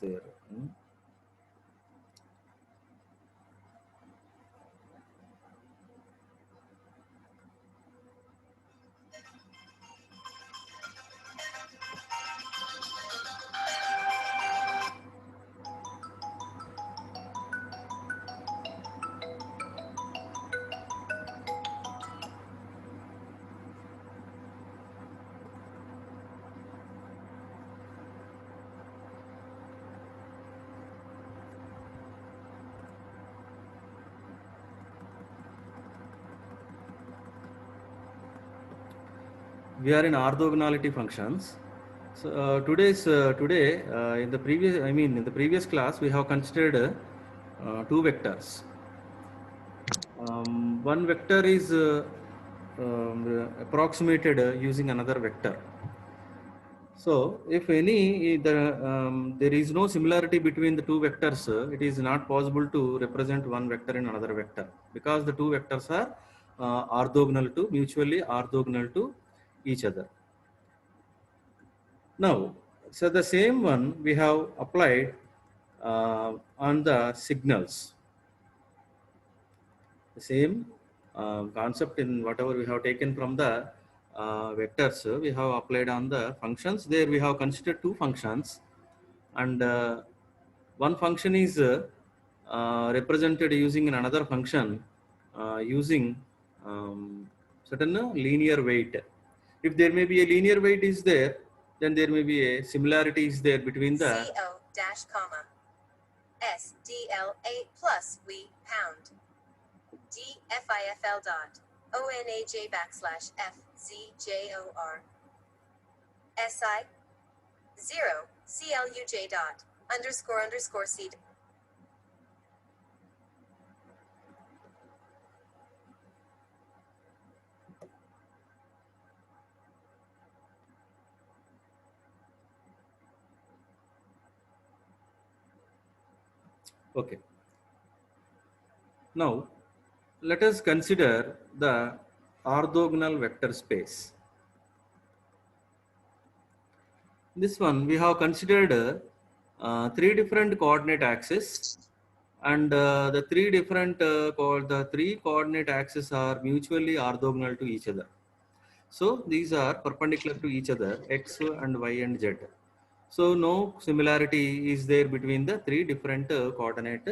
there. We are in orthogonality functions. So today in the previous class we have considered two vectors. One vector is approximated using another vector. So if there is no similarity between the two vectors, it is not possible to represent one vector in another vector, because the two vectors are mutually orthogonal to each other. Now, so the same one we have applied on the signals. The same concept in whatever we have taken from the vectors, we have applied on the functions. There we have considered two functions, and one function is represented using another function using certain linear weight. If there may be a linear weight is there, then there may be a similarity is there between the CO dash comma SDLA plus we pound DFIFL dot ONAJ backslash FZJOR SI 0 CLUJ dot underscore C. Okay. Now, let us consider the orthogonal vector space. This one we have considered three different coordinate axes, and the three coordinate axes are mutually orthogonal to each other. So these are perpendicular to each other, x and y and z. So no similarity is there between the three different coordinate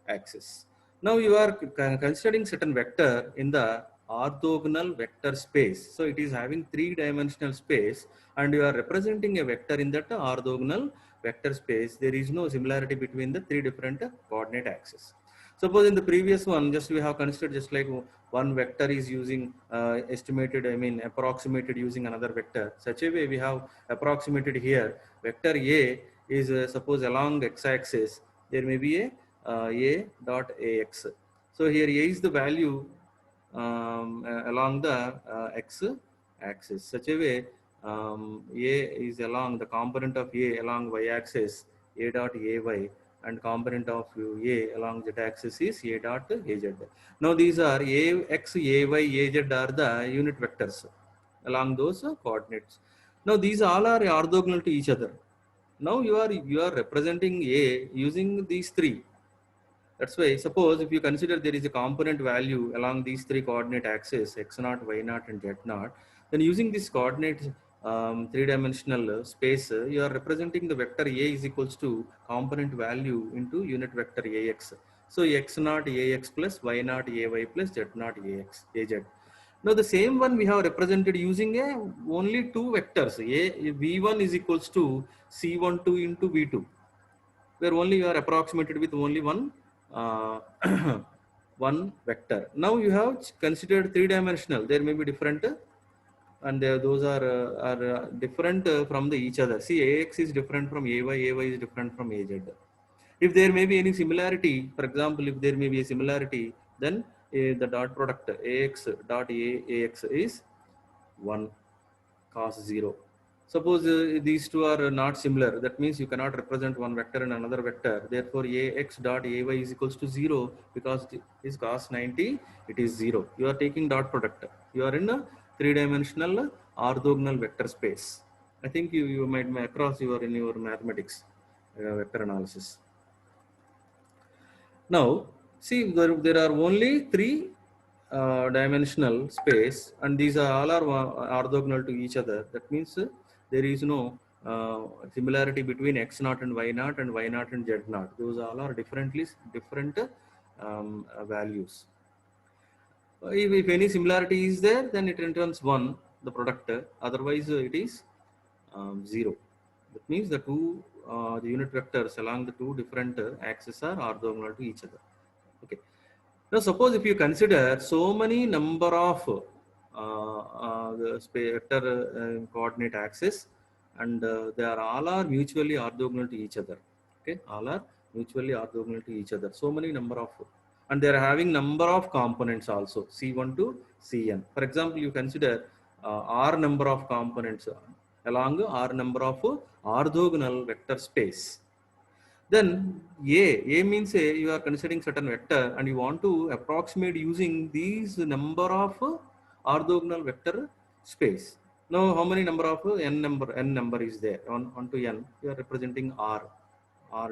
axes. Now you are considering certain vector in the orthogonal vector space. So it is having three-dimensional space, and you are representing a vector in that orthogonal vector space. There is no similarity between the three different coordinate axes. Suppose in the previous one, just we have considered just like one vector is using approximated using another vector. Such a way we have approximated here. Vector A is suppose along x-axis, there may be a dot ax. So here A is the value along the x-axis. Such a way A is along the component of A along y-axis, A dot ay, and component of A along z-axis is A dot az. Now these are ax, ay, az are the unit vectors along those coordinates. Now these all are orthogonal to each other. Now you are representing A using these three. That's why suppose if you consider there is a component value along these three coordinate axes, x naught, y naught, and z naught, then using this coordinate three-dimensional space, you are representing the vector A is equals to component value into unit vector Ax. So x naught Ax plus y naught Ay plus z naught Az. Now the same one we have represented using only two vectors. V1 is equals to C12 into V2, where only you are approximated with only one one vector. Now you have considered three-dimensional. There may be different, and those are different from each other. See, Ax is different from Ay, Ay is different from Az. If there may be any similarity, for example, if there may be a similarity, then the dot product Ax dot Ax is 1 cos 0. Suppose these two are not similar, that means you cannot represent one vector and another vector. Therefore, Ax dot Ay is equals to 0, because it is cos 90, it is 0. You are taking dot product. You are in a three-dimensional orthogonal vector space. I think you might across you are in your mathematics. vector analysis. Now, see, there are only three dimensional space, and these are all are orthogonal to each other. That means there is no similarity between x naught and y naught and z naught. Those all are different values. If any similarity is there, then it returns 1, the product. Otherwise, it is 0. That means the the unit vectors along the two different axes are orthogonal to each other. Okay. Now, suppose if you consider so many number of the vector coordinate axes, and they are all are mutually orthogonal to each other. Okay, all are mutually orthogonal to each other. So many number of, and they are having number of components also, C1 to Cn. For example, you consider R number of components along R number of orthogonal vector space. Then A means you are considering certain vector and you want to approximate using these number of orthogonal vector space. Now, how many number of n number is there? 1 to n, you are representing R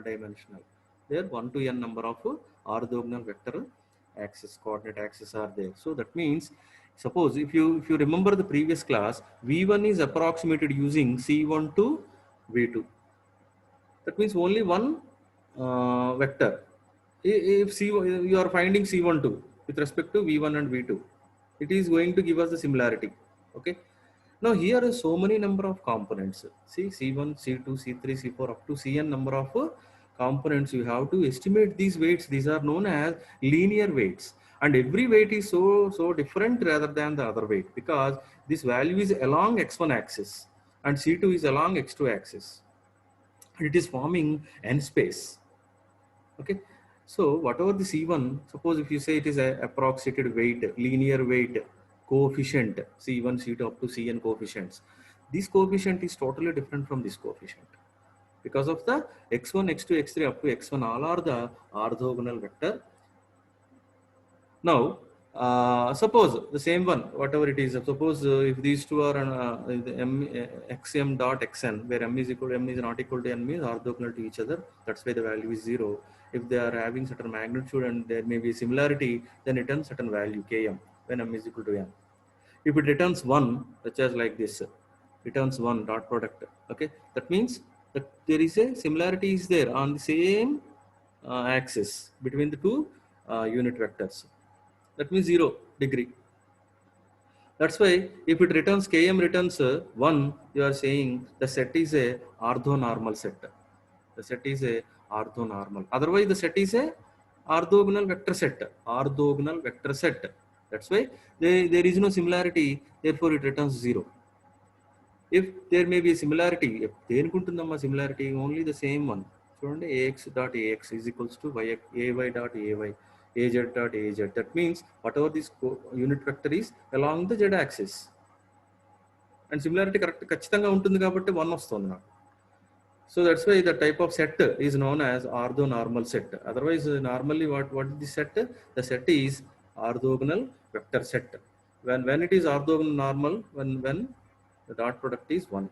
dimensional. There 1 to n number of orthogonal vector axis, coordinate axis are there. So that means, suppose if you remember the previous class, V1 is approximated using C1 to V2. That means only one vector. If you are finding C12 with respect to V1 and V2, it is going to give us the similarity. Okay. Now here are so many number of components. See, C1, C2, C3, C4 up to Cn number of components. You have to estimate these weights. These are known as linear weights, and every weight is so different rather than the other weight, because this value is along x1 axis and C2 is along x2 axis. It is forming n space. Okay, so whatever the C1, suppose if you say it is a approximated weight, linear weight coefficient, C1, C2 up to Cn coefficients, this coefficient is totally different from this coefficient because of the x1, x2, x3 up to x1 all are the orthogonal vector. Now, suppose the same one, whatever it is, suppose if these two are xm dot xn, where m is not equal to n means orthogonal to each other. That's why the value is 0. If they are having certain magnitude and there may be similarity, then it returns certain value km when m is equal to n. If it returns 1, such as like this, returns 1 dot product. Okay, that means that there is a similarity is there on the same axis between the two unit vectors. That means 0 degree. That's why if it returns Km returns 1, you are saying the set is a orthonormal set. The set is a orthonormal. Otherwise, the set is a orthogonal vector set. Orthogonal vector set. That's why there is no similarity. Therefore, it returns 0. If there may be a similarity, if there is similarity, only the same one. So, ax dot ax is equals to ay dot ay. Az dot az. That means whatever this unit vector is along the z axis, and similarity correct ఖచ్చితంగా ఉంటుంది కాబట్టి 1 వస్తుంది నాకు. So that's why the type of set is known as orthonormal set. Otherwise, normally what is the set? The set is orthogonal vector set. When it is orthonormal, when the dot product is 1.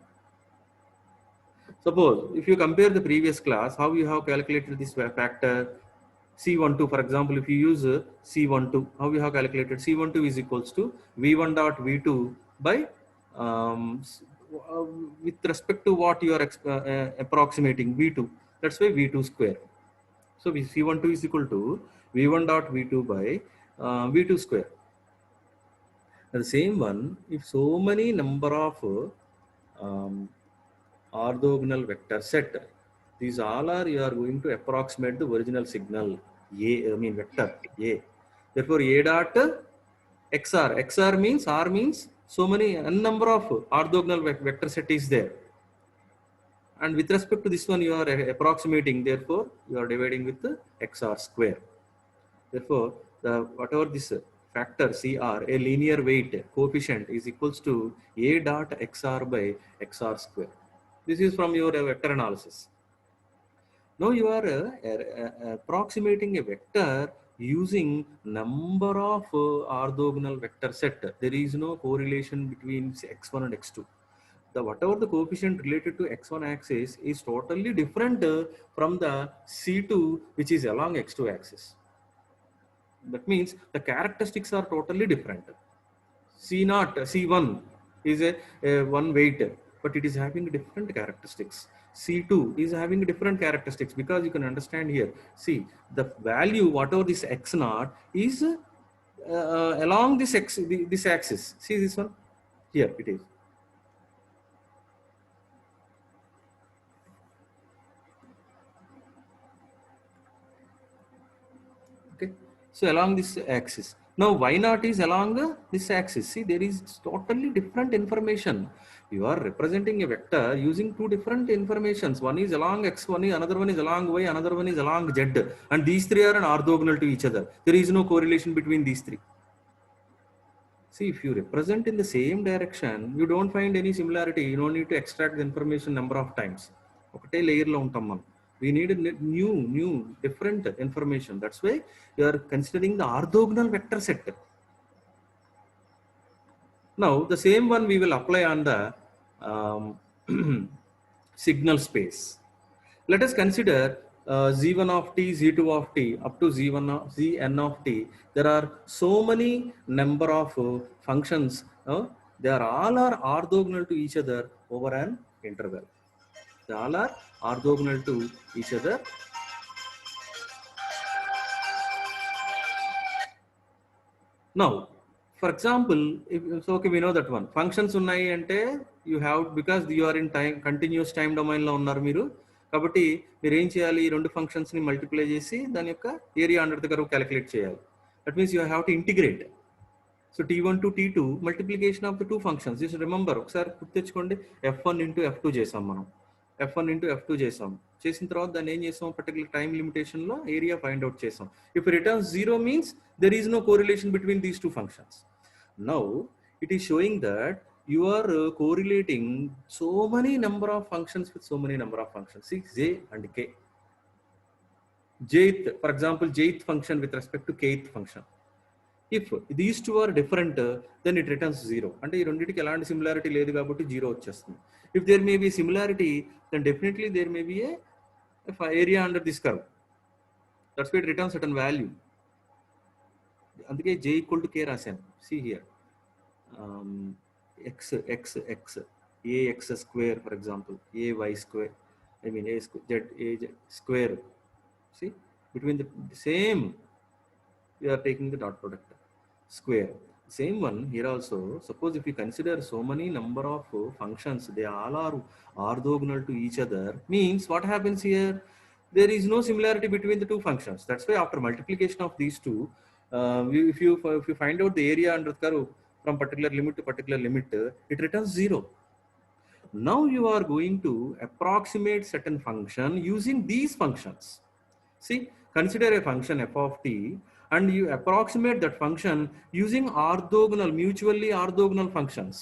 Suppose if you compare the previous class, how you have calculated this factor C12, for example, if you use C12, how we have calculated C12 is equals to V1 dot V2 by with respect to what you are approximating V2. That's why V2 square. So C12 is equal to V1 dot V2 by V2 square. And the same one, if so many number of orthogonal vector set, these all are you are going to approximate the original signal vector A. Therefore, A dot XR. XR means R means so many n number of orthogonal vector set is there. And with respect to this one, you are approximating. Therefore, you are dividing with the XR square. Therefore, the whatever this factor CR, a linear weight coefficient, is equals to A dot XR by XR square. This is from your vector analysis. Now you are approximating a vector using number of orthogonal vector set. There is no correlation between x1 and x2. the whatever the coefficient related to x1 axis is totally different from the C2 which is along x2 axis. That means the characteristics are totally different. C0, C1 is a one weight, but it is having different characteristics. C2 is having different characteristics, because you can understand here. See, the value, whatever this x0 is along this this axis. See this one? Here it is. Okay. So along this axis. Now y naught is along this axis. See, there is totally different information. You are representing a vector using two different informations. One is along x, another one is along y, another one is along z. And these three are an orthogonal to each other. There is no correlation between these three. See, if you represent in the same direction, you don't find any similarity. You don't need to extract the information number of times. Okay, layer lo untam man. We need a new, different information. That's why you are considering the orthogonal vector set. Now, the same one we will apply on the signal space. Let us consider z1 of t, z2 of t, up to z1 of zn of t. There are so many number of functions. They are all are orthogonal to each other over an interval. They all are orthogonal to each other. Now, for example, so okay, we know that one. Functions unnai ante you have, because you are in time continuous time domain lo unnaru meeru. కాబట్టి మీరు ఏం చేయాలి, ఈ రెండు ఫంక్షన్స్ని multiply చేసి దాని యొక్క area under the curve calculate చేయాలి. That means you have to integrate. So t1 to t2 multiplication of the two functions. Just remember, ఒకసారి గుర్తు తెచ్చుకోండి, f1 ఇంటూ f2 చేసాం మనం. f1 ఇంటూ f2 చేసాం. చేసిన తర్వాత దాన్ని ఏం చేసాం, పర్టికులర్ టైం లిమిటేషన్లో ఏరియా ఫైండ్ అవుట్ చేసాం. If returns 0 means there is no correlation between these two functions. Now it is showing that you are correlating so many number of functions with so many number of functions. See, j and k. Jth, for example, jth function with respect to kth function. If these two are different, then it returns 0. అంటే ఈ రెండింటికి ఎలాంటి similarity లేదు కాబట్టి 0 వచ్చేస్తుంది. If there may be similarity, then definitely there may be a area under this curve. That's why it returns certain value. అందుకే j equal to k రాశాను. See here, x ax square, for example, ay square, I mean a z square. See, between the same we are taking the dot product square. Same one here also. Suppose if we consider so many number of functions, they all are orthogonal to each other, means what happens here, there is no similarity between the two functions. That's why after multiplication of these two, if you find out the area under the curve from particular limit to particular limit, it returns 0. Now you are going to approximate certain function using these functions. See, consider a function f of t and you approximate that function using orthogonal, mutually orthogonal functions,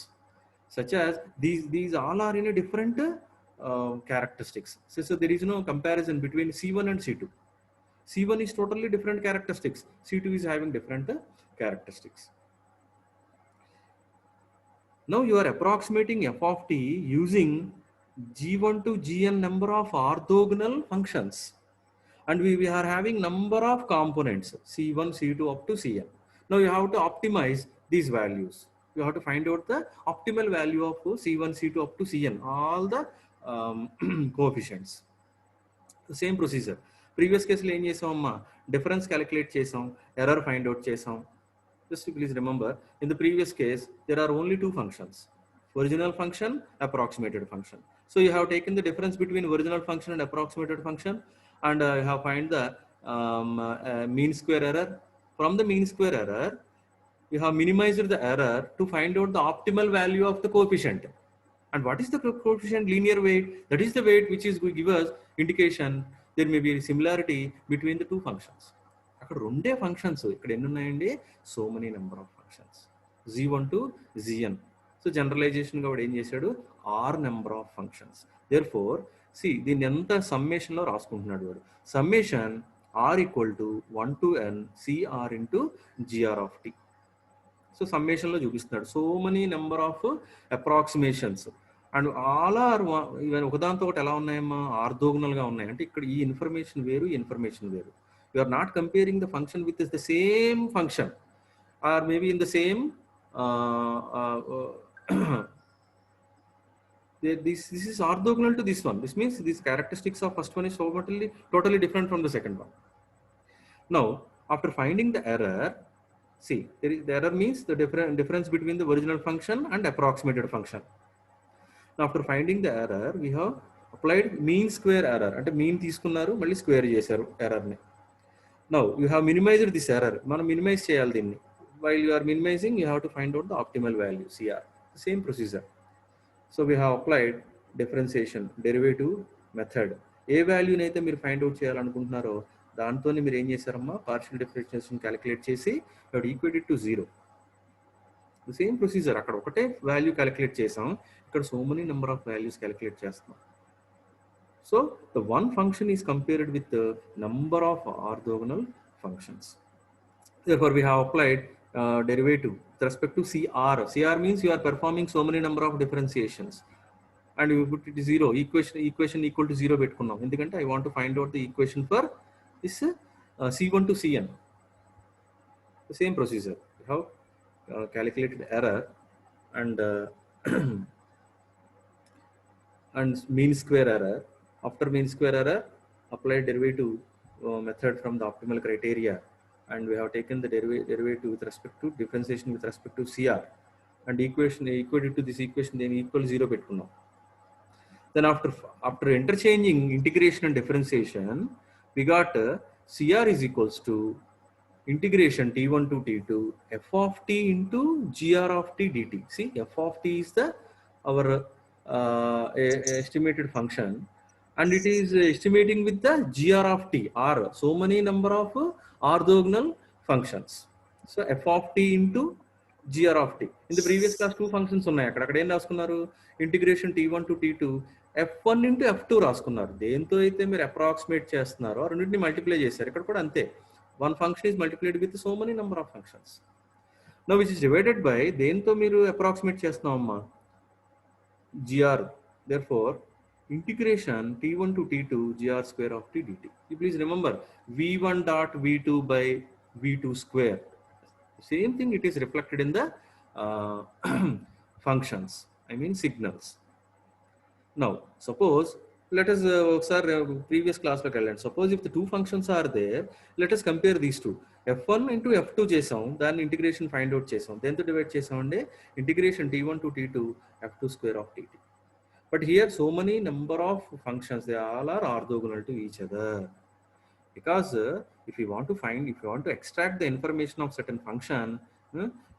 such as these all are in a different characteristics. So there is no comparison between C1 and C2. C1 is totally different characteristics. C2 is having different characteristics. Now you are approximating f of t using g1 to gn number of orthogonal functions. And we are having number of components, C1, C2 up to Cn. Now you have to optimize these values. You have to find out the optimal value of C1, C2 up to Cn, all the coefficients. The same procedure. Previous case lo em chesam amma, difference calculate chesam, error find out chesam. Just please remember, in the previous case there are only two functions, original function, approximated function. So you have taken the difference between original function and approximated function, and you have find the mean square error. From the mean square error, you have minimized the error to find out the optimal value of the coefficient. And what is the coefficient? Linear weight. That is the weight which is going to give us indication there may be a similarity between the two functions. అక్కడ రెండే functions, ఇక్కడ ఎన్ని ఉన్నాయండి, so many number of functions, z1 to zn. So generalisation కూడా ఏం చేశాడు, R number of functions. Therefore C దీన్ని ఎంత సమ్మేషన్లో రాసుకుంటున్నాడు వాడు, summation R equal to 1 to n cr into gr of t. So సమ్మేషన్లో చూపిస్తున్నాడు so many number of approximations. And all are ఇవన్నీ ఒకదాంతో ఒకటి ఎలా ఉన్నాయమ్మా, ఆర్థోగనల్గా ఉన్నాయి. అంటే ఇక్కడ ఈ ఇన్ఫర్మేషన్ వేరు, ఈ ఇన్ఫర్మేషన్ వేరు. You are not comparing the function with the same function or maybe in the same this is orthogonal to this one. This means these characteristics of first one is totally different from the second one. Now, after finding the error, see, the error means the difference between the original function and approximated function. Now, after finding the error, we have applied mean square error. అంటే mean తీసుకున్నారు, మళ్ళీ square చేశారు error ని. Now, you have minimized this error. మనం minimize చేయాలి దీన్ని. While you are minimizing, you have to find out the optimal value, CR. The same procedure. So we have applied differentiation derivative method. ఏ వాల్యూని అయితే మీరు find out చేయాలనుకుంటున్నారో దాంతోనే మీరు ఏం చేశారమ్మా, పార్షియల్ డిఫరెన్షియేషన్ క్యాలిక్యులేట్ చేసి equated to 0. The same procedure. అక్కడ ఒకటే వాల్యూ క్యాలిక్యులేట్ చేసాం, ఇక్కడ so many number of values calculate చేస్తాం. So the one function is compared with number of orthogonal functions. Therefore we have applied derivative with respect to CR. CR means you are performing so many number of differentiations and you put it 0, equation equal to 0 పెట్టుకున్నాం. ఎందుకంటే I want to find out the equation for this C1 to Cn. The same procedure. We have calculated error and and mean square error. After mean square error, applied derivative method from the optimal criteria, and we have taken the derivative with respect to differentiation with respect to CR, and equation equated to this equation then equal 0 పెట్టుకున్నాం. Then after interchanging integration and differentiation, we got CR is equals to integration T1 to T2 f of t into gr of t dt. See, f of t is our estimated function, and it is estimating with the gr of t, or so many number of orthogonal functions. So f of t into gr of t. In the previous class two functions ఉన్నాయి, అక్కడ ఏం రాసుకున్నారు, integration t1 to t2 f1 into f2 రాసుకున్నారు. దేంతో అయితే మీరు approximate చేస్తున్నారో రెండింటిని మల్టిప్లై చేశారు. ఇక్కడ కూడా అంతే, one function is multiplied with so many number of functions. Now which is divided by దేంతో మీరు approximate చేస్తున్నామమ్మా, gr. Therefore integration t1 to t2 gr square of t dt. You please remember v1 dot v2 by v2 square. Same thing, it is reflected in the functions, I mean signals. Now suppose, let us previous class look at. Suppose if the two functions are there, let us compare these two. f1 into f2 చేసాం, దాన్ని integration find out చేసాం, దేంతో divide చేసామంటే integration t1 to t2 f2 square of dt. But here so many number of functions, they all are orthogonal to each other, because if you want to extract the information of certain function,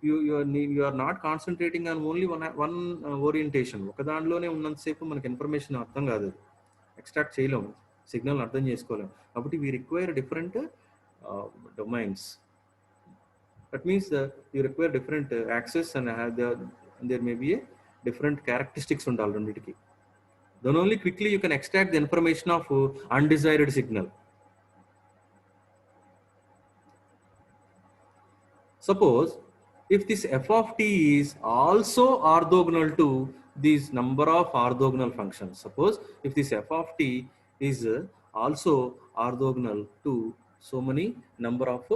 you are not concentrating on only one orientation. ఒక దాంట్లోనే ఉన్నంతసేపు మనకి information అర్థం కాదు, extract చేయలేము, signal అర్థం చేసుకోలేము. కాబట్టి we require different domains. That means you require different access and there may be a different characteristics ఉండాలి రెండింటికి. Then only quickly you can extract the information of undesired signal. Suppose if this f of t is also orthogonal to these number of orthogonal functions. Suppose if this f of t is also orthogonal to so many number of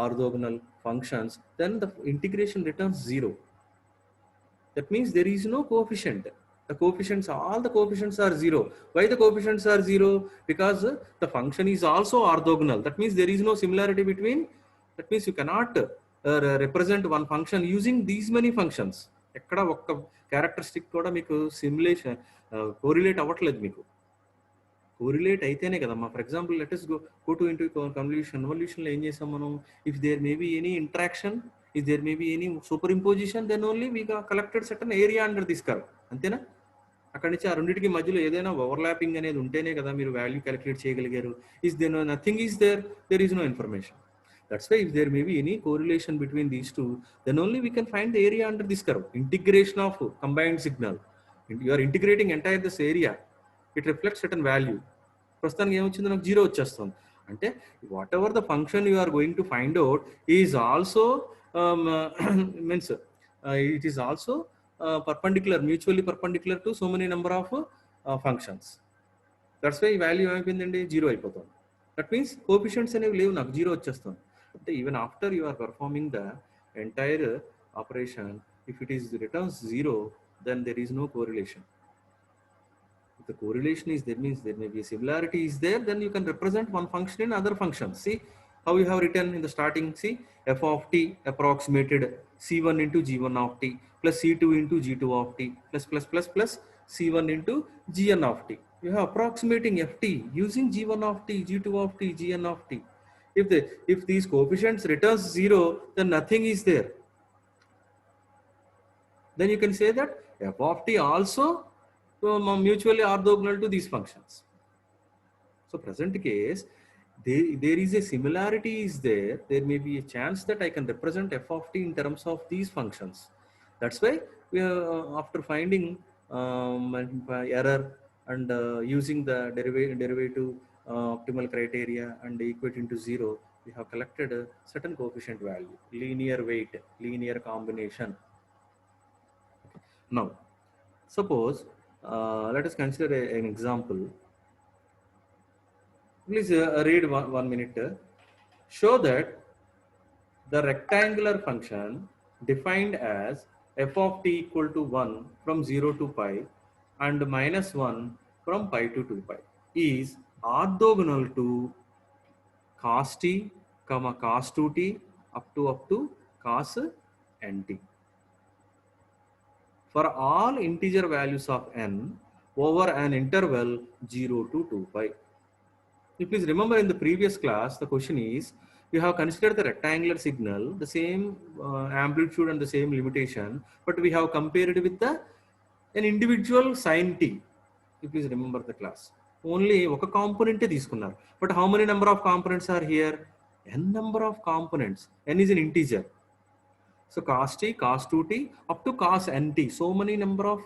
orthogonal functions, then the integration returns 0. That means there is no coefficient. The coefficients, all the coefficients are 0. Why the coefficients are 0? Because the function is also orthogonal. That means there is no similarity between. That means you cannot represent one function using these many functions. ఎక్కడ ఒక్క characteristic కూడా మీకు simulation correlate అవ్వట్లేదు. మీకు correlate అయితేనే కదమ్మా. For example let us go to into కన్వల్యూషన్లో ఏం చేసాం మనం, if there may be any interaction, if there may be any superimposition, then only we got collected certain area under this curve. అంతేనా? అక్కడి నుంచి ఆ రెండింటికి మధ్యలో ఏదైనా ఓవర్లాపింగ్ అనేది ఉంటేనే కదా మీరు వాల్యూ క్యాలిక్యులేట్ చేయగలిగారు. Is there nothing is there is no information. That's why if there may be any correlation between these two, then only we can find the area under this curve. Integration of combined signal. You are integrating entire this area. It reflects certain value. ప్రస్తుతానికి ఏమొచ్చింది, నాకు 0 వచ్చేస్తుంది. అంటే whatever the function you are going to find out is also means it is also perpendicular, mutually perpendicular to so many number of functions. That's why value ఏమైపోయిందండి zero అయిపోతుంది. That means coefficients అనేవి లేవు, నాకు zero వచ్చేస్తుంది. అంటే even after you are performing the entire operation, if it is returns zero, then there is no correlation. If the correlation is there, means there may be a similarity is there, then you can represent one function in other functions. See how you have written in the starting. See, f of t approximated c1 into g1 of t plus c2 into g2 of t plus c1 into gn of t. You have approximating ft using g1 of t, g2 of t, gn of t. If these coefficients returns zero, then nothing is there. Then you can say that f of t also mutually orthogonal to these functions. So present case, there is a similarity is there. There may be a chance that I can represent f of t in terms of these functions. That's why we are, after finding error and using the derivative optimal criteria and equate into zero, we have collected a certain coefficient value, linear weight, linear combination. Now, suppose let us consider an example. Please read one minute. Show that the rectangular function defined as f of t equal to 1 from 0 to pi and minus 1 from pi to 2 pi is orthogonal to cos t, cos 2t up to cos nt for all integer values of n over an interval 0 to 2 pi. You please remember in the previous class, the question is, we have considered the rectangular signal, the same amplitude and the same limitation, but we have compared it with an individual sin t. You please remember the class. Only one component తీసుకున్నారు. But how many number of components are here? N number of components. N is an integer. So cos t, cos 2t up to cos nt. So many number of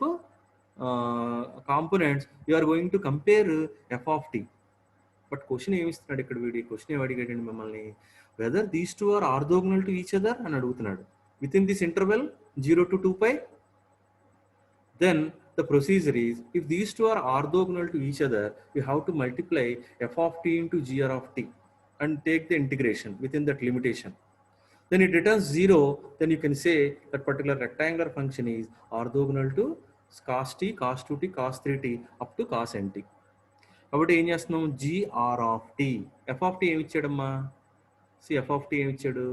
components you are going to compare f of t. But question ఏమి ఇస్తున్నాడు ఇక్కడ వీడి question ఏమి అడిగాడండి మిమ్మల్ని, whether these two are orthogonal to each other అని అడుగుతున్నాడు. Within this interval 0 to 2 pi, then the procedure is, if these two are orthogonal to each other, you have to multiply f of t into gr of t and take the integration within that limitation. Then it returns 0, then you can say that particular rectangular function is orthogonal to cos t, cos 2t, cos 3t up to cos nt. కాబట్టి ఏం చేస్తున్నాం, gr of t, f of t ఏమి ఇచ్చాడమ్మా, C f of t ఏమి ఇచ్చాడు,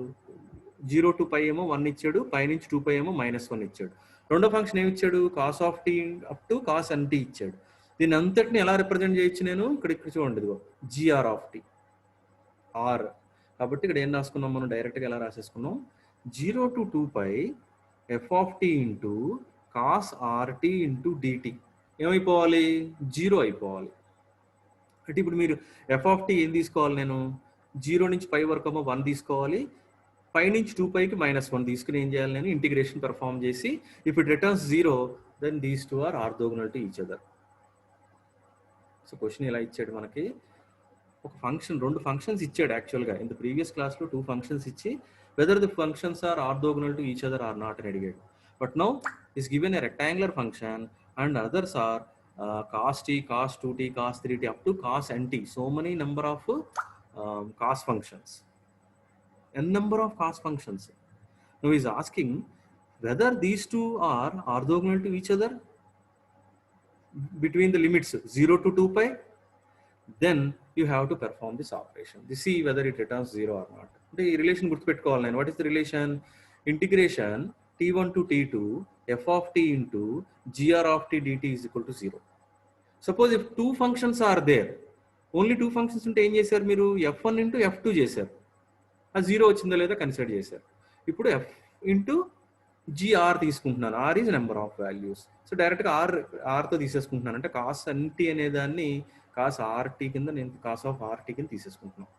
0 to pi ఏమో 1 ఇచ్చాడు, పై నుంచి 2 pi ఏమో -1 ఇచ్చాడు. రెండో ఫంక్షన్ ఏమి ఇచ్చాడు, cos of t up to cos nt ఇచ్చాడు. దీని అంతటిని ఎలా రిప్రజెంట్ చేయొచ్చు నేను, ఇక్కడ చూడండి ఇదిగో gr of t r. కాబట్టి ఇక్కడ ఏం రాసుకున్నాం మనం, డైరెక్ట్గా ఎలా రాసేసుకున్నాం, 0 to 2 pi f of t into cos rt into dt ఏమైపోవాలి, 0 అయిపోవాలి. అంటే ఇప్పుడు మీరు ఎఫ్ ఆఫ్ టీ ఏం తీసుకోవాలి, నేను 0 నుంచి పై వరకు 1 తీసుకోవాలి, పై నుంచి 2 పైకి -1 తీసుకుని ఏం చేయాలి, నేను ఇంటిగ్రేషన్ పెర్ఫామ్ చేసి, if it returns 0, then these two are orthogonal to each other. So question ఇలా ఇచ్చాడు మనకి, ఒక ఫంక్షన్, రెండు ఫంక్షన్స్ ఇచ్చాడు యాక్చువల్గా. ఇన్ ద ప్రీవియస్ క్లాస్లో 2 ఫంక్షన్స్ ఇచ్చి whether the functions are orthogonal to each other or not అని అడిగాడు. But now is given a rectangular function and others are cos t, cos 2t, cos 3t up to cos nt. So many number of cos functions, n number of cos functions. Now he is asking whether these two are orthogonal to each other between the limits 0 to 2 pi. Then you have to perform this operation to see whether it returns 0 or not. The relation గుర్తుపెట్టుకోవాలి నేను. What is the relation? Integration t1 to t2 f of t into gr of t dt is equal to 0. Suppose if 2 functions are there, only 2 functions ఉంటే ఏం చేశారు మీరు, f1 into f2 చేశారు, ఆ 0 వచ్చిందో లేదో కన్సిడర్ చేశారు. ఇప్పుడు f into gr తీసుకుంటున్నాను, r is number of values. So డైరెక్ట్గా rతో తీసేసుకుంటున్నాను, అంటే కాస్ nt అనే దాన్ని కాస్ rt కింద నేను కాస్ ఆఫ్ rt కింద తీసేసుకుంటున్నాను.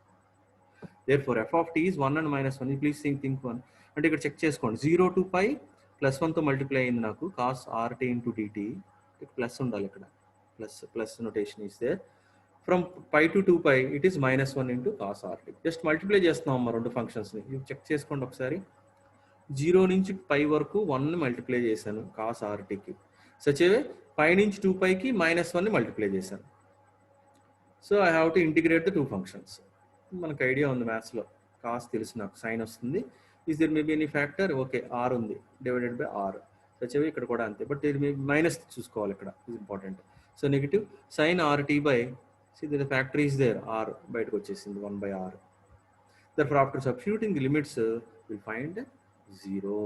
therefore f of t is 1 and -1. Please think 1 అంటే ఇక్కడ చెక్ చేసుకోండి, 0 to pi +1తో మల్టిప్లై అయింది నాకు, cos rt into dt, plus ఉండాలి ఇక్కడ, plus notation is there. From pi to 2 pi it is -1 into cos rt. Just multiply చేస్తున్నాం అమ్మ రెండు ఫంక్షన్స్ని, చెక్ చేసుకోండి ఒకసారి. 0 నుంచి పై వరకు 1ని మల్టిప్లై చేశాను కాస్ ఆర్టీకి. సచ్ పై నుంచి 2 పైకి -1ని మల్టిప్లై చేశాను. So I have to integrate the two functions. మనకు ఐడియా ఉంది మ్యాథ్స్లో, కాస్ తెలుసు నాకు, సైన్ వస్తుంది. Is there maybe any factor? Okay, r ఉంది, డివైడెడ్ బై ఆర్. సచ్ ఇక్కడ కూడా అంతే, బట్ ఇది మైనస్ చూసుకోవాలి, ఇక్కడ ఇది ఇంపార్టెంట్. సో నెగిటివ్ సైన్ ఆర్టీ by, see the factor is there, r బయటకు వచ్చేసింది 1/r. Therefore, after substituting the limits, we'll find 0.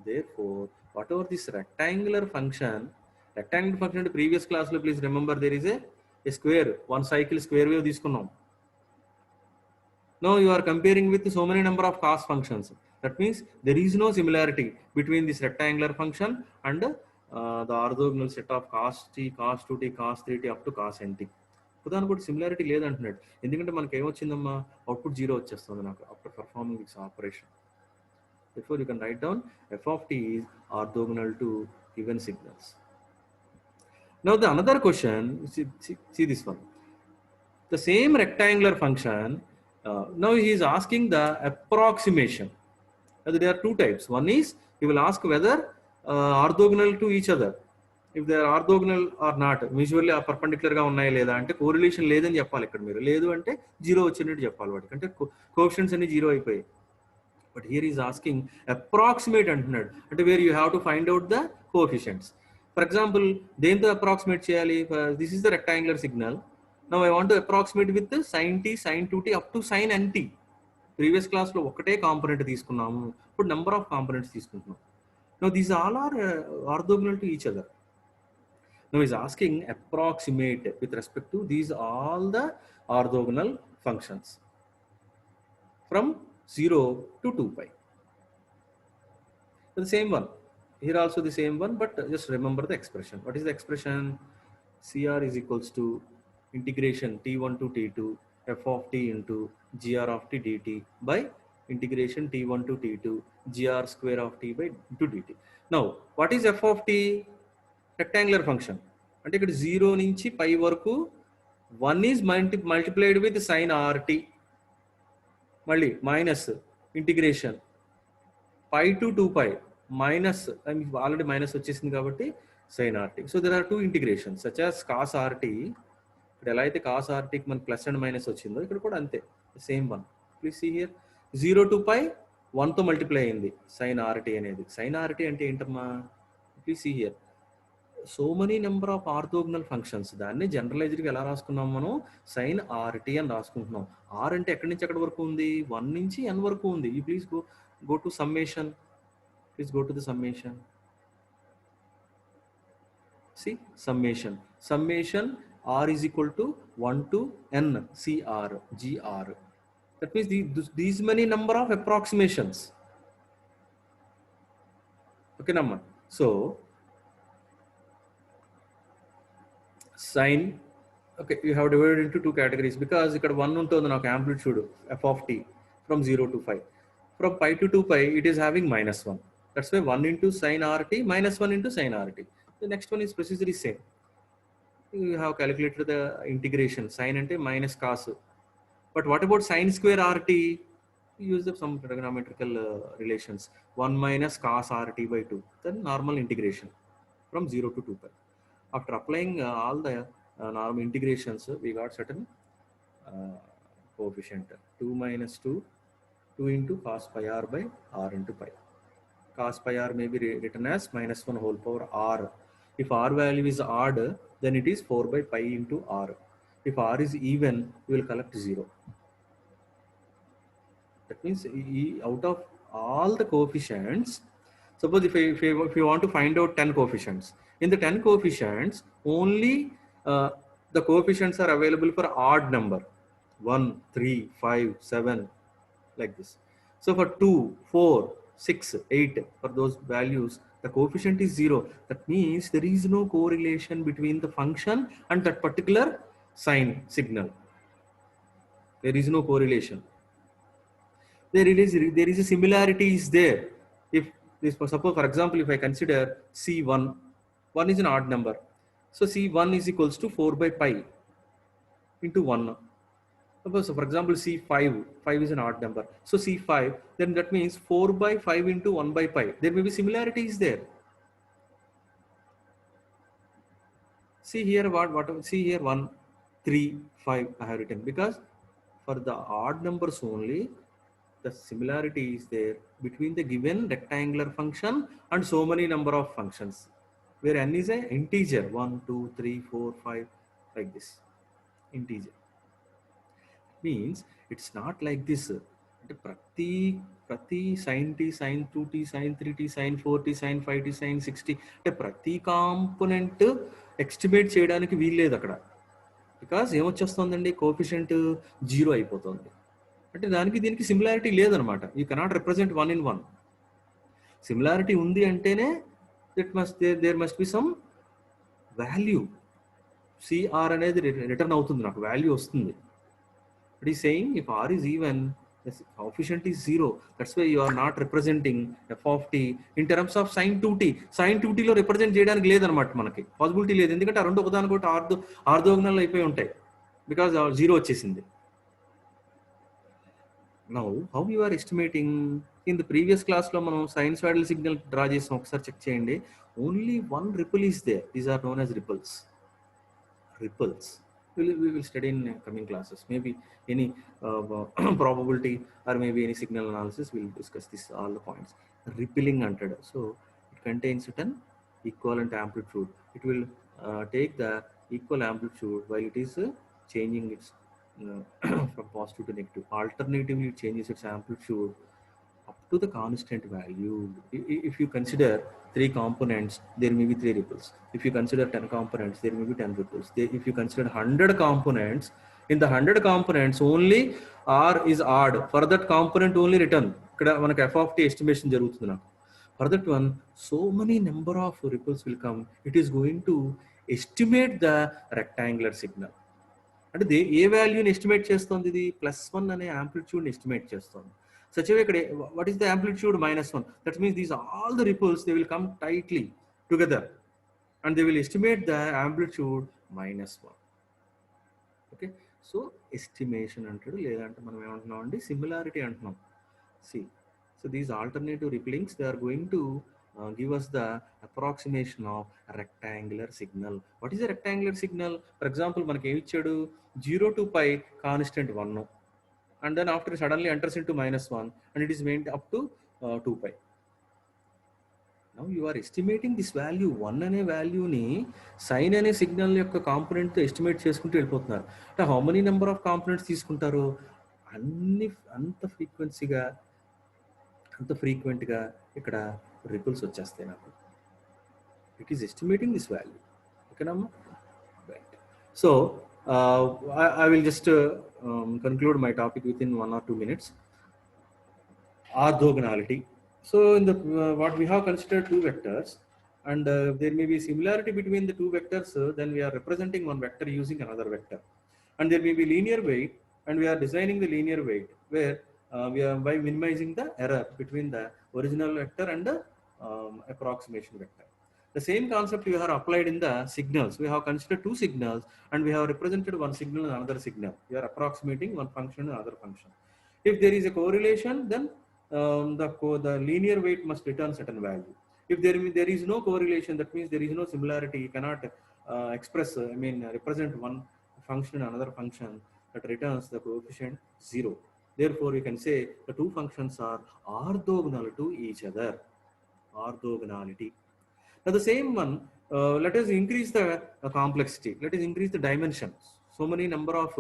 Therefore, whatever this rectangular function in the previous class, please remember there is a square, one cycle square wave తీసుకున్నాం. Now you are comparing with so many number of cos functions. That means there is no similarity between this rectangular function and the orthogonal set of cos t, cos 2t, cos 3t up to cos nt. దానికి కూడా similarity లేదంటున్నాడు. ఎందుకంటే మనకి ఏమొచ్చిందమ్మా, output 0 వచ్చేస్తుంది నాకు after performing this operation. Therefore, you can write down f of t is orthogonal to given signals. Now the another question, see this one. The same rectangular function, now he is asking the approximation. There are two types. One is he will ask whether orthogonal to each other. If they are orthogonal or not, mutually ఆ perpendicular గా ఉన్నాయా లేదా అంటే correlation లేదని చెప్పాలి ఇక్కడ మీరు. లేదు అంటే 0 వచ్చినట్టు చెప్పాలి వాటికి, అంటే కోఎఫిషియెంట్స్ అన్ని 0 అయిపోయాయి. But here is asking approximate అంటున్నాడు, అంటే where you have to find out the coefficients. For example దేంతో అప్రాక్సిమేట్ చేయాలి? This is the rectangular signal. Now I want to approximate with sin t, sin 2t up to sin nt. Previous class లో ఒకటే component తీసుకున్నాము, ఇప్పుడు number of components తీసుకుంటున్నాం. Now these all are orthogonal to each other. Now is asking approximate with respect to these all the orthogonal functions from 0 to 2 pi. The same one here, also the same one, but just remember the expression. What is the expression? CR is equals to integration t1 to t2 f of t into gr of t dt by integration t1 to t2 gr square of t by into dt. Now what is f of t? Rectangular function అంటే ఇక్కడ 0 నుంచి pi వరకు 1 is multiplied with sine RT, మళ్ళీ minus integration pi to 2 pi minus, already minus వచ్చేసింది కాబట్టి sine RT. So there are two integrations such as cos RT. ఇక్కడ ఎలా అయితే కాస్ ఆర్టీకి మనకి ప్లస్ అండ్ మైనస్ వచ్చిందో ఇక్కడ కూడా అంతే, same one. Please see here 0 to pi 1తో మల్టిప్లై అయింది సైన్ ఆర్టీ అనేది. సైన్ ఆర్టీ అంటే ఏంటమ్మా? Please see here so many number of orthogonal functions. దాన్ని జనరలైజ్డ్గా ఎలా రాసుకున్నాం మనం? సైన్ ఆర్టీ అని రాసుకుంటున్నాం. ఆర్ అంటే ఎక్కడి నుంచి ఎక్కడి వరకు ఉంది? 1 నుంచి n వరకు ఉంది. You please go to summation. Please go to the summation. See summation. Summation r is equal to 1 to n cr gr. That means these many number of approximations. Okay, namma. So sin, okay, you have divided into two categories because ఇక్కడ 1 ఉంటుంది నాకు amplitude f of t from 0 to 5. From pi to 2 pi it is having -1. That's why 1 into sin rt minus 1 into sin rt. The next one is precisely same. You have calculated the integration. Sin ante minus cos. But what about sin square rt? Use some trigonometrical relations. 1 minus cos rt by 2. Then normal integration from 0 to 2 pi. After applying all the normal integrations, we got certain coefficient. 2 minus 2, 2 into cos pi r by r into pi. Cos pi r may be written as -1 whole power r. If r value is odd, then it is 4 by pi into r. If r is even, we will collect 0. That means out of all the coefficients, suppose if you want to find out 10 coefficients, in the 10 coefficients, only the coefficients are available for odd number, 1, 3, 5, 7, like this. So for 2, 4, 6, 8, for those values, the coefficient is 0. That means there is no correlation between the function and that particular sign signal. There is no correlation. There is a similarity is there. If this, suppose for example, if I consider C1, 1 is an odd number. So C1 is equals to 4 by pi into 1. Suppose, for example, C5, 5 is an odd number. So C5, then that means 4 by 5 into 1 by pi. There may be similarities there. See here see here 1, 3, 5 I have written, because for the odd numbers only, the similarity is there between the given rectangular function and so many number of functions, where n is a integer, 1, 2, 3, 4, 5, like this, integer. Means it's not like this. అంటే ప్రతి sin t, sin 2t, sin 3t, sin 4t, sin 5t, sin 6t, అంటే ప్రతి component estimate చేయడానికి వీల్లేదు అక్కడ. Because ఏమొచ్చేస్తుందండి, coefficient 0 అయిపోతుంది. అంటే దానికి దీనికి సిమిలారిటీ లేదనమాట. You cannot represent 1 in 1. Similarity ఉంది అంటేనే there must be some value. CR అనేది రిటర్న్ అవుతుంది, నాకు వాల్యూ వస్తుంది. It is saying if r is even, the coefficient is 0. That's why you are not representing f of t in terms of sin 2t. Sin 2t లో represent చేయడానికి లేదనమాట, మనకి possibility లేదు. ఎందుకంటే ఆ రెండు ఒకదానికొకటి ఆర్థోగోనల్ అయిపోయి ఉంటాయి, బికాజ్ 0 వచ్చేసింది. Now how you are estimating? In the previous class లో మనం sinusoidal signal డ్రా చేసాం, ఒకసారి చెక్ చేయండి. Only one ripple is there. These are known as ripples. We will study in coming classes. Maybe any probability or maybe any signal analysis, we'll discuss this, all the points. Rippling anted. So it contains certain equivalent amplitude. It will take the equal amplitude while it is changing its from positive to negative. Alternatively, it changes its amplitude up to the constant value. If you consider 3 components, there may be 3 ripples. If you consider 10 components, there may be 10 ripples. If you consider 100 components, in the 100 components only r is odd. For that component only return. Ikkada manaku f of t estimation jarugutundi naku. For that one, so many number of ripples will come. It is going to estimate the rectangular signal. అంటే ఏ వాల్యూని estimate చేస్తుంది, ఇది +1 అనే యాంప్లిట్యూడ్ని estimate చేస్తుంది. Such a way, what is the amplitude? -1. That means these all the ripples, they will come tightly together and they will estimate the amplitude -1. Okay, so estimation అంటాడు, లేదంటే మనం ఏమంటున్నాం అండి, సిమిలారిటీ అంటున్నాం. See, so these alternative ripplings, they are going to give us the approximation of rectangular signal. What is a rectangular signal? For example, మనకి ఏమి ఇచ్చాడు, 0 to pi constant 1, and then after suddenly enters into -1 and it is maintained up to 2 pi. Now you are estimating this value, 1 అనే వాల్యూని sign అనే signal యొక్క కాంపోనెంట్తో estimate చేసుకుంటూ వెళ్ళిపోతున్నారు. అంటే how many number of components తీసుకుంటారు, అంత ఫ్రీక్వెంట్గా ఇక్కడ రిపుల్స్ వచ్చేస్తాయి నాకు. It is estimating this value. ఓకేనమ్మా, right. So I will just conclude my topic within 1 or 2 minutes. Orthogonality. So in the what we have considered 2 vectors, and there may be similarity between the 2 vectors. Then we are representing one vector using another vector, and there may be linear weight, and we are designing the linear weight where we are by minimizing the error between the original vector and the approximation vector. The same concept we have applied in the signals. We have considered 2 signals and we have represented one signal and another signal. We are approximating one function and another function. If there is a correlation, then the linear weight must return certain value. If there is no correlation, that means there is no similarity. You cannot represent one function and another function that returns the coefficient 0. Therefore, you can say the 2 functions are orthogonal to each other. Orthogonality. Now the same one, let us increase the complexity, let us increase the dimensions. So many number of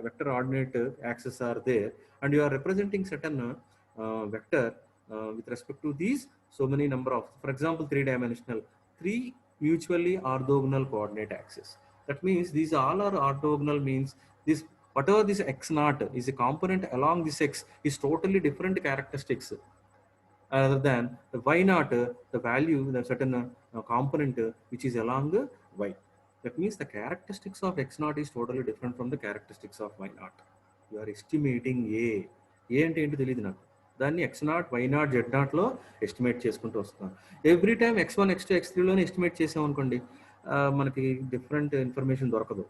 vector ordinate axes are there, and you are representing certain vector with respect to these so many number of, for example, 3-dimensional, 3 mutually orthogonal coordinate axes. That means these all are orthogonal, means this whatever this x0 is a component along this x is totally different characteristics other than the y0, the value, the certain component which is along the y. That means the characteristics of x0 is totally different from the characteristics of y0. You are estimating A అంటే ఏంటి తెలియదు నాకు, దాన్ని x0, y0, z0లో estimate చేసుకుంటూ వస్తున్నాను. Every time x1, x2, x3లోనే estimate చేసాం అనుకోండి, మనకి డిఫరెంట్ ఇన్ఫర్మేషన్ దొరకదు.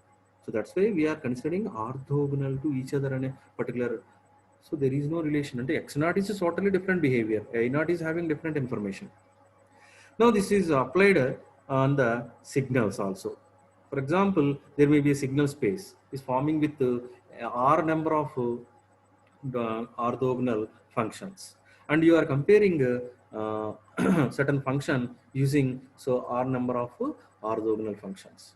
So that's why we are considering orthogonal to each other in a particular. So there is no relation. And X naught is a totally different behavior. A naught is having different information. Now this is applied on the signals also. For example, there may be a signal space is forming with R number of the orthogonal functions, and you are comparing certain function using so R number of orthogonal functions.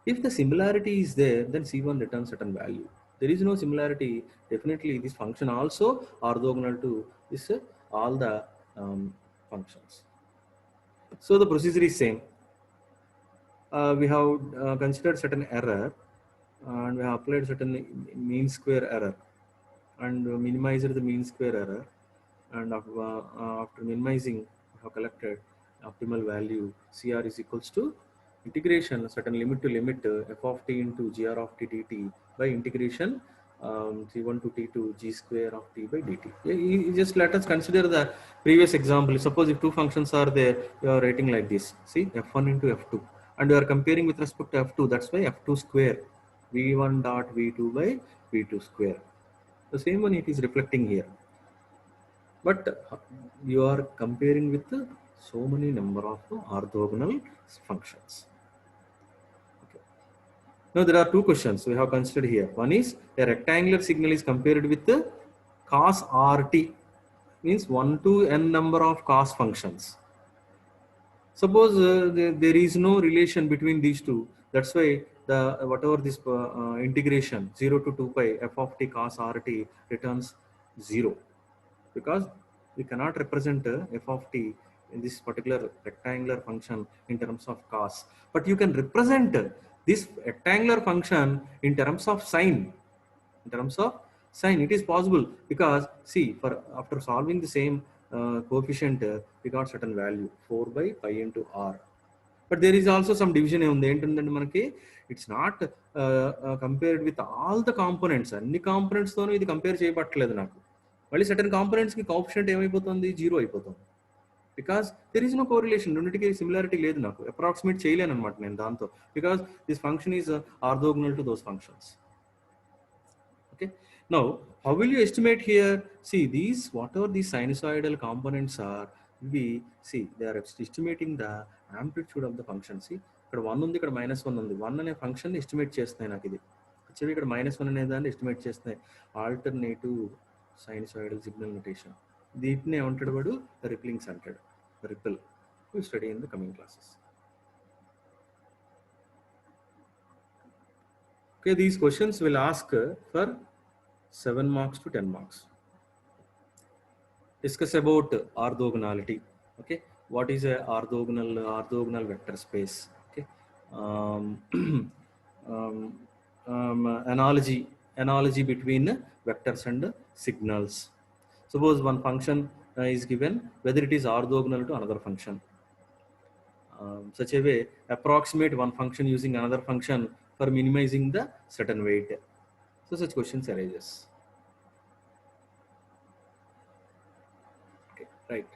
If the similarity is there, then C1 returns certain value. There is no similarity, definitely this function also orthogonal to this all the functions. So the procedure is same. We have considered certain error, and we have applied certain mean square error, and minimized the mean square error, and after minimizing we have collected optimal value. CR is equals to integration certain limit to limit f of t into gr of t dt by integration c1 to t to g square of t by dt. Just let us consider the previous example. Suppose if two functions are there, you are writing like this. See, f1 into f2, and you are comparing with respect to f2. That's why f2 square v1 dot v2 by v2 square. The same one it is reflecting here, but you are comparing with so many number of orthogonal functions. Okay. Now there are two questions we have considered here. One is a rectangular signal is compared with cos RT, means 1 to n number of cos functions. Suppose there is no relation between these two. That's why the whatever this integration 0 to 2 pi f of t cos RT returns 0, because we cannot represent f of t in this particular rectangular function in terms of cos, but you can represent this rectangular function in terms of sine. In terms of sine, it is possible, because see, for after solving the same coefficient, we got certain value 4 by pi into r. But there is also some division on the end. It's not compared with all the components. Any components తోను ఇది compare చేయబట్టలేదు నాకు. మళ్ళీ certain components కి coefficient ఏమైపోతుంది, zero అయిపోతుంది, because there is no correlation. రెండింటికి similarity లేదు, నాకు అప్రాక్సిమేట్ చేయలేను అనమాట నేను దాంతో, because this function is orthogonal to those functions. Okay, now how will you estimate here? See, these whatever these sinusoidal components are, we see they are estimating the amplitude of the function. See, ఇక్కడ 1 ఉంది, ఇక్కడ -1 ఉంది. 1 అనే function estimate చేస్తున్నాయి నాకు. ఇది వచ్చేవి ఇక్కడ -1 అనే దాన్ని ఎస్టిమేట్ చేస్తున్నాయి. Alternative sinusoidal signal notation. దీటిని ఏమంటాడు వాడు, రిప్లింగ్స్ అంటాడు. Ripple we study in the coming classes. Okay, these questions will ask for 7 marks to 10 marks. Discuss about orthogonality. Okay, what is a orthogonal vector space? Okay, analogy between vectors and signals. Suppose one function is given, whether it is orthogonal to another function. Such a way, approximate one function using another function for minimizing the certain weight. So such questions arises. Okay, right.